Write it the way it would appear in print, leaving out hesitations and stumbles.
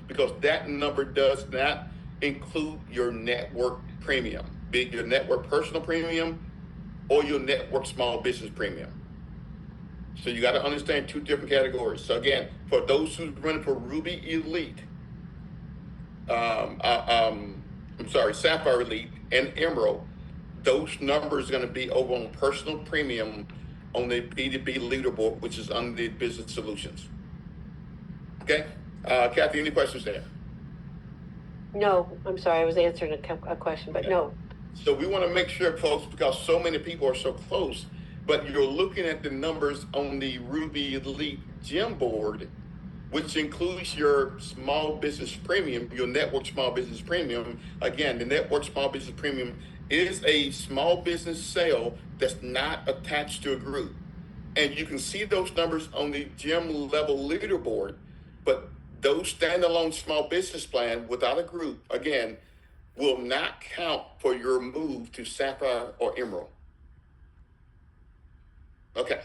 because that number does not include your network premium, be it your network personal premium or your network small business premium. So you got to understand two different categories. So again, for those who's running for Ruby Elite, Sapphire Elite and Emerald, those numbers are going to be over on personal premium on the B2B leaderboard, which is under the business solutions. Okay, Kathy, any questions there? No, I'm sorry, I was answering a question, but no. So we want to make sure, folks, because so many people are so close, but you're looking at the numbers on the Ruby Elite Gym board, which includes your small business premium, your network small business premium. Again, the network small business premium is a small business sale that's not attached to a group. And you can see those numbers on the gym level leaderboard, but those standalone small business plan without a group, again, will not count for your move to Sapphire or Emerald. Okay.